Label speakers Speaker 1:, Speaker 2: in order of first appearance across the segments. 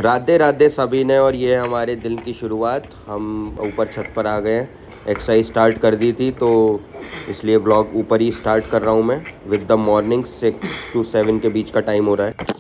Speaker 1: राधे राधे सभी ने। और ये है हमारे दिन की शुरुआत। हम ऊपर छत पर आ गए हैं, एक्सरसाइज स्टार्ट कर दी थी तो इसलिए व्लॉग ऊपर ही स्टार्ट कर रहा हूँ मैं। विद द मॉर्निंग 6 to 7 के बीच का टाइम हो रहा है।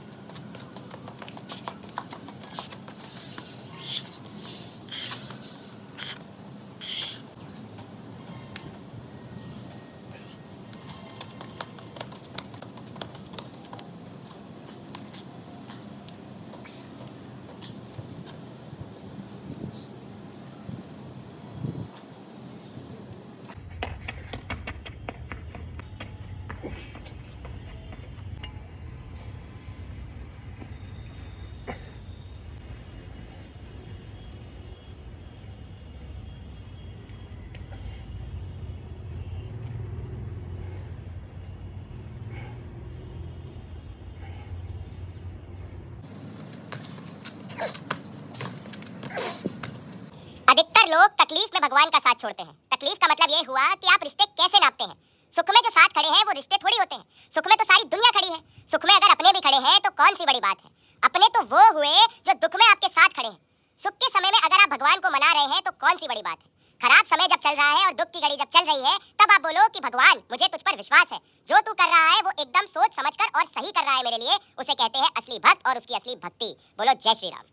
Speaker 2: अधिकतर लोग तकलीफ में भगवान का साथ छोड़ते हैं। तकलीफ का मतलब ये हुआ कि आप रिश्ते कैसे नापते हैं। सुख में जो साथ खड़े हैं वो रिश्ते थोड़ी होते हैं। सुख में तो सारी दुनिया खड़ी है। सुख में अगर अपने भी खड़े हैं तो कौन सी बड़ी बात है। अपने तो वो हुए जो दुख में आपके साथ खड़े हैं। सुख के समय में अगर आप भगवान को मना रहे हैं तो कौन सी बड़ी बात है। खराब समय जब चल रहा है और दुख की घड़ी जब चल रही है तब आप बोलो कि भगवान मुझे तुझ पर विश्वास है, जो तू कर रहा है वो एकदम सोच समझकर और सही कर रहा है मेरे लिए। उसे कहते हैं असली भक्त और उसकी असली भक्ति। बोलो जय श्री राम।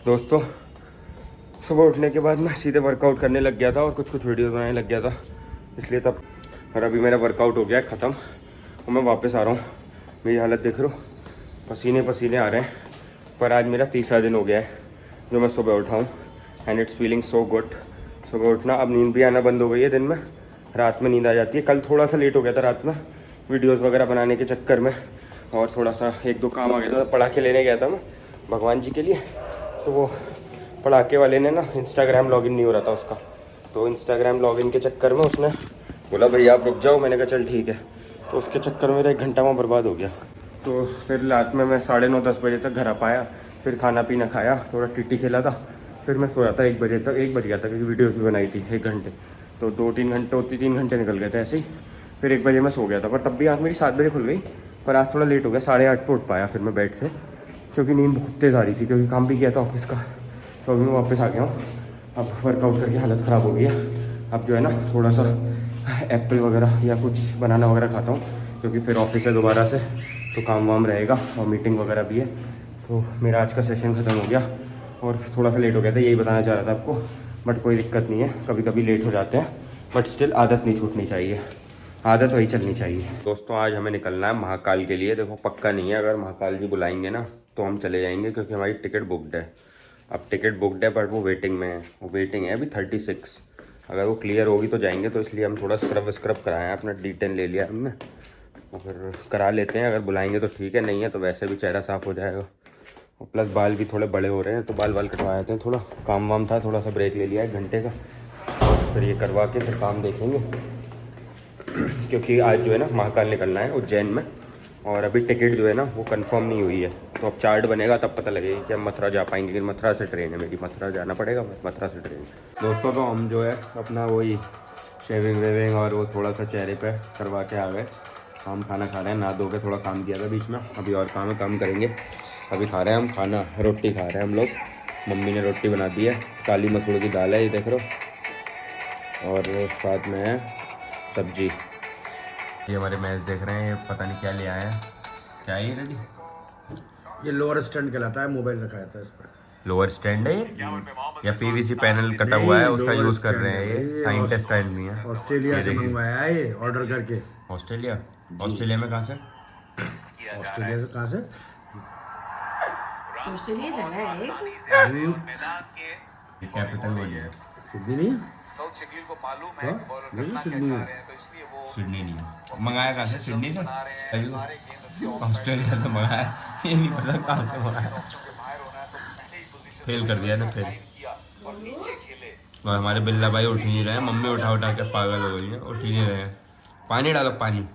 Speaker 1: दोस्तों, सुबह उठने के बाद मैं सीधे वर्कआउट करने लग गया था और कुछ वीडियोस बनाने लग गया था, इसलिए तब। और अभी मेरा वर्कआउट हो गया है ख़त्म और मैं वापस आ रहा हूँ। मेरी हालत देख रहे हो, पसीने पसीने आ रहे हैं। पर आज मेरा तीसरा दिन हो गया है जो मैं सुबह उठा हूँ and it's feeling so good. सुबह उठना, अब नींद भी आना बंद हो गई है दिन में। रात में नींद आ जाती है। कल थोड़ा सा लेट हो गया था रात में वीडियोज़ वगैरह बनाने के चक्कर में, और थोड़ा सा एक दो काम आ गया था। पटाखे लेने गया था मैं भगवान जी के लिए, तो वो पटाखे वाले ने ना इंस्टाग्राम लॉगिन नहीं हो रहा था उसका, तो इंस्टाग्राम लॉगिन के चक्कर में उसने बोला भैया आप रुक जाओ। मैंने कहा चल ठीक है। तो उसके चक्कर में मेरा 1 घंटा वहाँ बर्बाद हो गया। तो फिर रात में मैं 9:30-10 बजे तक घर आ पाया। फिर खाना पीना खाया, थोड़ा टिट्टी खेला था, फिर मैं सोया था 1 बजे तक। 1 बज गया था क्योंकि वीडियोज़ भी बनाई थी 1 घंटे, तो 2-3 घंटे होती, 3 घंटे निकल गए थे ऐसे ही। फिर 1 बजे मैं सो गया था, पर तब भी आँख मेरी 7 बजे खुल गई। पर आज थोड़ा लेट हो गया, 8:30 पर उठ पाया फिर मैं बेड से, क्योंकि नींद बहुत तेज़ आ रही थी, क्योंकि काम भी किया था ऑफिस का। तो अभी मैं वापस आ गया हूँ। अब वर्कआउट करके हालत ख़राब हो गई है। अब जो है ना थोड़ा सा एप्पल वगैरह या कुछ बनाना वगैरह खाता हूँ, क्योंकि फिर ऑफिस है दोबारा से, तो काम वाम रहेगा और मीटिंग वगैरह भी है। तो मेरा आज का सेशन ख़त्म हो गया और थोड़ा सा लेट हो गया था, यही बताना चाह रहा था आपको। बट कोई दिक्कत नहीं है, कभी कभी लेट हो जाते हैं, बट स्टिल आदत नहीं छूटनी चाहिए, आदत वही चलनी चाहिए। दोस्तों, आज हमें निकलना है महाकाल के लिए। देखो पक्का नहीं है, अगर महाकाल जी बुलाएंगे ना तो हम चले जाएंगे, क्योंकि हमारी टिकट बुकड है। अब टिकट बुकड है बट वो वेटिंग में है, वो वेटिंग है अभी 36। अगर वो क्लियर होगी तो जाएंगे। तो इसलिए हम थोड़ा स्क्रब कराए हैं, अपना D10 ले लिया हमने, और फिर करा लेते हैं। अगर बुलाएंगे तो ठीक है, नहीं है तो वैसे भी चेहरा साफ़ हो जाएगा। और प्लस बाल भी थोड़े बड़े हो रहे हैं, तो बाल कटवा देते हैं। थोड़ा काम वाम था, थोड़ा सा ब्रेक ले लिया 1 घंटे का, फिर ये करवा के फिर काम देखेंगे। क्योंकि आज जो है ना महाकाल निकलना है उज्जैन में, और अभी टिकट जो है ना वो कंफर्म नहीं हुई है। तो अब चार्ट बनेगा तब पता लगेगा कि हम मथुरा जा पाएंगे। लेकिन मथुरा से ट्रेन है मेरी, मथुरा जाना पड़ेगा, मथुरा से ट्रेन। दोस्तों, तो हम जो है अपना वही शेविंग वेविंग और वो थोड़ा सा चेहरे पे करवा के आ गए। हम खाना खा रहे हैं, नहा धो के थोड़ा काम किया था बीच में, अभी और काम करेंगे। अभी खा रहे हैं हम खाना, रोटी खा रहे हैं हम लोग। मम्मी ने रोटी बना दी है, काली मसूर की दाल है ये देख रहे हो, और साथ में है सब्जी। ये हमारे मैच देख रहे हैं, ये पता नहीं क्या ले आए हैं। क्या है ये रेडी?
Speaker 3: ये लोअर स्टैंड कहलाता है, मोबाइल रखा था इस पर।
Speaker 1: लोअर स्टैंड है ये, या PVC पैनल कटा हुआ है उसका यूज़ कर रहे हैं। ये साइंटिस्ट आदमी है,
Speaker 3: ऑस्ट्रेलिया से मंगवाया है ये, ऑर्डर करके।
Speaker 1: ऑस्ट्रेलिया में कहाँ से?
Speaker 3: ऑस्ट्रेलिया से कहाँ से?
Speaker 4: ऑस्ट्रेलिया जाना है
Speaker 1: कैपिटल वही है।
Speaker 3: सिडनी नहीं है?
Speaker 4: हाँ?
Speaker 3: नहीं सिडनी है।
Speaker 1: सिडनी नहीं है। मंगाया कहाँ से? सिडनी से? ऑस्ट्रेलिया से मंगाया, ये नहीं पता कहाँ से मंगाया। फेल कर दिया ना, फेल। और हमारे बिल्ला भाई उठ नहीं रहे हैं, मम्मी उठा के पागल हो गई है, उठ ही नहीं रहे हैं। पानी डालो, पानी।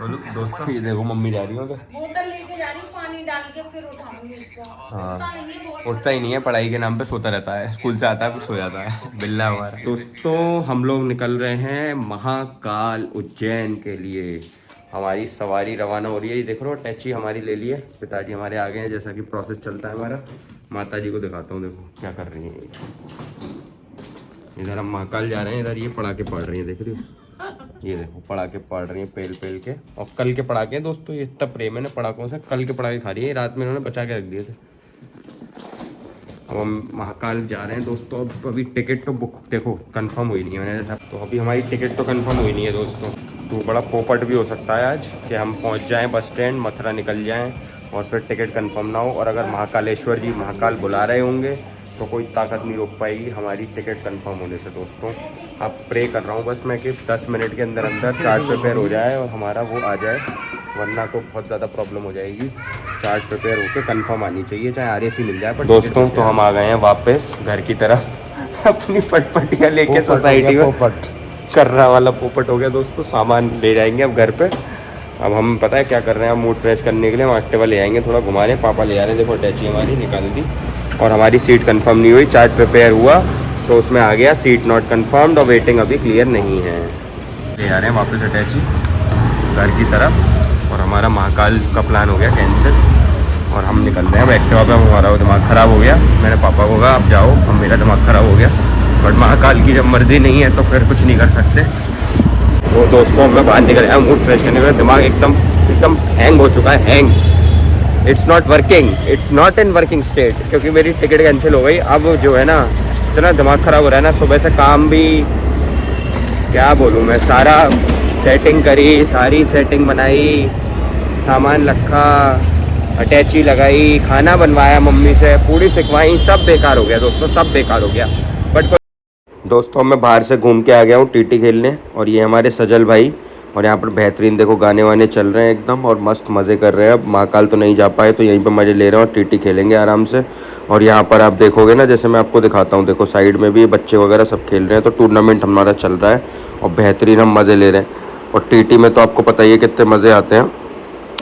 Speaker 1: दोस्तों, ये देखो मम्मी जा रही है उधर,
Speaker 4: बोतल लेके जा रही हूँ, पानी डाल के फिर उठाऊंगी इसको।
Speaker 1: हाँ, उठता ही नहीं है, पढ़ाई के नाम पे सोता रहता है। स्कूल से आता है फिर सो जाता है बिल्ला हमारा। दोस्तों, हम लोग निकल रहे हैं महाकाल उज्जैन के लिए, हमारी सवारी रवाना हो रही है। ये देख रहे हो टैची हमारी ले ली है, पिताजी हमारे आ गए हैं। जैसा कि प्रोसेस चलता है हमारा, माता जी को दिखाता हूँ, देखो क्या कर रही हैं। इधर हम महाकाल जा रहे हैं, इधर ये पड़ाके पड़ रही हैं, देख रही हो, ये देखो पड़ाके पड़ रही हैं पेल पेल के। और कल के पड़ाके हैं दोस्तों, ये इतना प्रेम है ना पड़ाकों से, कल के पड़ाके खा रही है, रात में इन्होंने बचा के रख दिए थे। अब हम महाकाल जा रहे हैं दोस्तों। अब अभी टिकट तो बुक देखो कंफर्म हुई नहीं है मैंने जैसा, तो अभी हमारी टिकट तो कंफर्म हुई नहीं है दोस्तों। तो बड़ा पोपट भी हो सकता है आज कि हम पहुंच जाएं बस स्टैंड, मथुरा निकल जाएं और फिर टिकट कंफर्म ना हो। और अगर महाकालेश्वर जी महाकाल बुला रहे होंगे तो कोई ताकत नहीं रोक पाएगी हमारी टिकट कंफर्म होने से दोस्तों। अब प्रे कर रहा हूँ बस मैं कि 10 मिनट के अंदर अंदर चार्ट प्रिपेयर हो जाए और हमारा वो आ जाए, वरना तो बहुत ज़्यादा प्रॉब्लम हो जाएगी। चार्ट प्रिपेयर होकर कंफर्म आनी चाहिए, चाहे RAC मिल जाए। पर दोस्तों तो हम आ गए हैं वापस घर की तरफ अपनी पटपटियाँ लेके सोसाइटी में। कर्रा वाला पोपट हो गया दोस्तों। सामान ले जाएंगे अब घर पे। अब हम पता है क्या कर रहे हैं, मूड फ्रेश करने के लिए हम एक्टिवा ले आएंगे, थोड़ा घुमा रहे हैं। पापा ले आ रहे हैं, देखो अटैची हमारी निकाल दी। और हमारी सीट कंफर्म नहीं हुई, चार्ट प्रिपेयर हुआ तो उसमें आ गया सीट नॉट कंफर्म्ड और वेटिंग अभी क्लियर नहीं है। ले आ रहे हैं वापस अटैची घर की तरफ और हमारा महाकाल का प्लान हो गया कैंसिल और हम निकल रहे हैं। अब एक्टिवा पे हमारा दिमाग ख़राब हो गया। मैंने पापा को कहा आप जाओ, अब मेरा दिमाग ख़राब हो गया। बट महाकाल की जब मर्जी नहीं है तो फिर कुछ नहीं कर सकते। तो दोस्तों मैं बाहर निकल आया मूड फ्रेश करने में। दिमाग एकदम हैंग हो चुका है, hang. It's not working, it's not in working state, क्योंकि मेरी टिकट कैंसिल हो गई। अब जो है ना इतना दिमाग ख़राब हो रहा है ना, सुबह से काम भी क्या बोलूँ मैं, सारा सेटिंग करी, सारी सेटिंग बनाई, सामान रखा, अटैची लगाई, खाना बनवाया मम्मी से, पूरी सिखवाई, सब बेकार हो गया दोस्तों, सब बेकार हो गया। बट दोस्तों मैं बाहर से घूम के आ गया हूँ टीटी खेलने और ये हमारे सजल भाई, और यहाँ पर बेहतरीन देखो गाने वाने चल रहे हैं एकदम और मस्त मज़े कर रहे हैं। अब महाकाल तो नहीं जा पाए तो यहीं पे मज़े ले रहे हैं और टीटी खेलेंगे आराम से। और यहाँ पर आप देखोगे ना, जैसे मैं आपको दिखाता हूँ, देखो साइड में भी बच्चे वगैरह सब खेल रहे हैं। तो टूर्नामेंट हमारा चल रहा है और बेहतरीन हम मज़े ले रहे हैं। और टीटी में तो आपको पता ही है कितने मज़े आते हैं।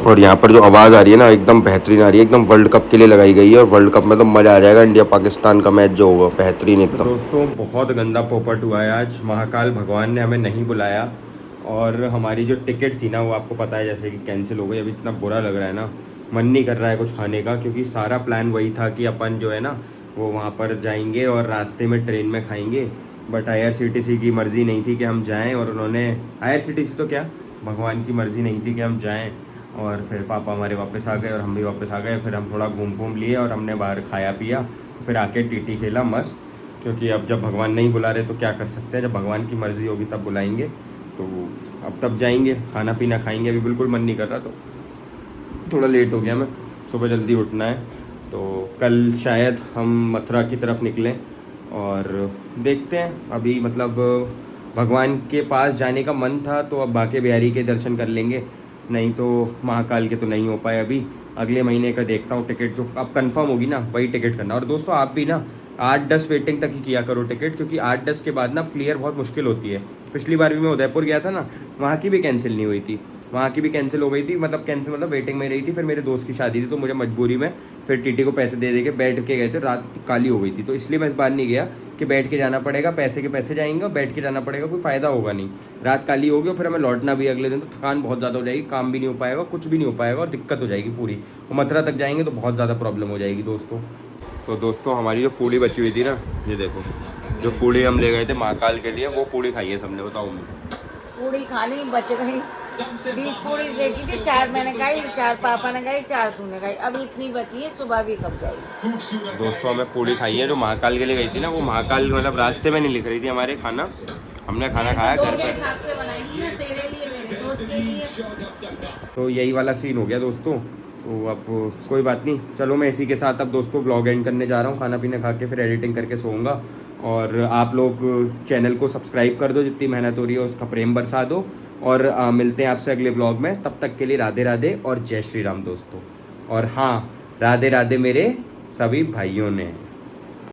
Speaker 1: और यहाँ पर जो आवाज़ आ रही है ना एकदम बेहतरीन आ रही है, एकदम वर्ल्ड कप के लिए लगाई गई है। और वर्ल्ड कप में तो मज़ा आ जाएगा, इंडिया पाकिस्तान का मैच जो होगा बेहतरीन एकदम। दोस्तों बहुत गंदा पोपट हुआ है आज, महाकाल भगवान ने हमें नहीं बुलाया और हमारी जो टिकट थी ना वो आपको पता है जैसे कि कैंसिल हो गई। अभी इतना बुरा लग रहा है ना, मन नहीं कर रहा है कुछ खाने का, क्योंकि सारा प्लान वही था कि अपन जो है ना वो वहाँ पर जाएंगे और रास्ते में ट्रेन में खाएंगे। बट IRCTC की मर्ज़ी नहीं थी कि हम जाएं और उन्होंने IRCTC तो क्या, भगवान की मर्ज़ी नहीं थी कि हम जाएं। और फिर पापा हमारे वापस आ गए और हम भी वापस आ गए। फिर हम थोड़ा घूम लिए और हमने बाहर खाया पिया, फिर आके टीटी खेला मस्त। क्योंकि अब जब भगवान नहीं बुला रहे तो क्या कर सकते हैं, जब भगवान की मर्ज़ी होगी तब बुलाएंगे। तो अब तब जाएंगे, खाना पीना खाएंगे। अभी बिल्कुल मन नहीं कर रहा, तो थोड़ा लेट हो गया, मैं सुबह जल्दी उठना है। तो कल शायद हम मथुरा की तरफ निकलें और देखते हैं। अभी मतलब भगवान के पास जाने का मन था तो अब बाके बिहारी के दर्शन कर लेंगे, नहीं तो महाकाल के तो नहीं हो पाए। अभी अगले महीने का देखता हूँ टिकट, जो अब कंफर्म होगी ना वही टिकट करना। और दोस्तों आप भी ना 8-10 वेटिंग तक ही किया करो टिकट, क्योंकि 8-10 के बाद ना क्लियर बहुत मुश्किल होती है। पिछली बार भी मैं उदयपुर गया था ना, वहाँ की भी कैंसिल नहीं हुई थी, वहाँ की भी कैंसिल हो गई थी। मतलब कैंसिल मतलब वेटिंग में रही थी। फिर मेरे दोस्त की शादी थी तो मुझे मजबूरी में फिर टीटी को पैसे दे के बैठ के गए थे। रात काली हो गई थी तो इसलिए मैं इस बार नहीं गया कि बैठ के जाना पड़ेगा, पैसे के पैसे जाएंगे और बैठ के जाना पड़ेगा, कोई फ़ायदा होगा नहीं। रात काली होगी और फिर हमें लौटना भी अगले दिन, तो थकान बहुत ज़्यादा हो जाएगी, काम भी नहीं हो पाएगा, कुछ भी नहीं हो पाएगा और दिक्कत हो जाएगी पूरी। और मथुरा तक जाएंगे तो बहुत ज़्यादा प्रॉब्लम हो जाएगी दोस्तों। तो दोस्तों हमारी जो पूड़ी बची हुई थी ना, ये देखो जो पूड़ी हम ले गए थे महाकाल के लिए, वो पूड़ी खाई है सबने, बताओ मुझे।
Speaker 4: पूरी खा ली, बच गई। 20 पूड़ी रेडी थी, 4 मैंने खाई, 4 पापा ने खाई, 4 तूने खाई। अभी इतनी बची है, सुबह भी कब जाएगी।
Speaker 1: दोस्तों हमें पूड़ी खाई है जो महाकाल के लिए गई थी ना, वो महाकाल मतलब रास्ते में नहीं लिख रही थी हमारे खाना, हमने खाना खाया घर पे।
Speaker 4: हिसाब से बनाई थी ना, तेरे लिए, तेरे दोस्त के लिए।
Speaker 1: तो यही वाला सीन हो गया दोस्तों। तो अब कोई बात नहीं, चलो मैं इसी के साथ अब दोस्तों व्लॉग एंड करने जा रहा हूँ। खाना पीना खा के फिर एडिटिंग करके सोऊंगा। और आप लोग चैनल को सब्सक्राइब कर दो, जितनी मेहनत हो रही है उसका प्रेम बरसा दो। और मिलते हैं आपसे अगले व्लॉग में, तब तक के लिए राधे राधे और जय श्री राम दोस्तों। और हाँ, राधे राधे मेरे सभी भाइयों ने।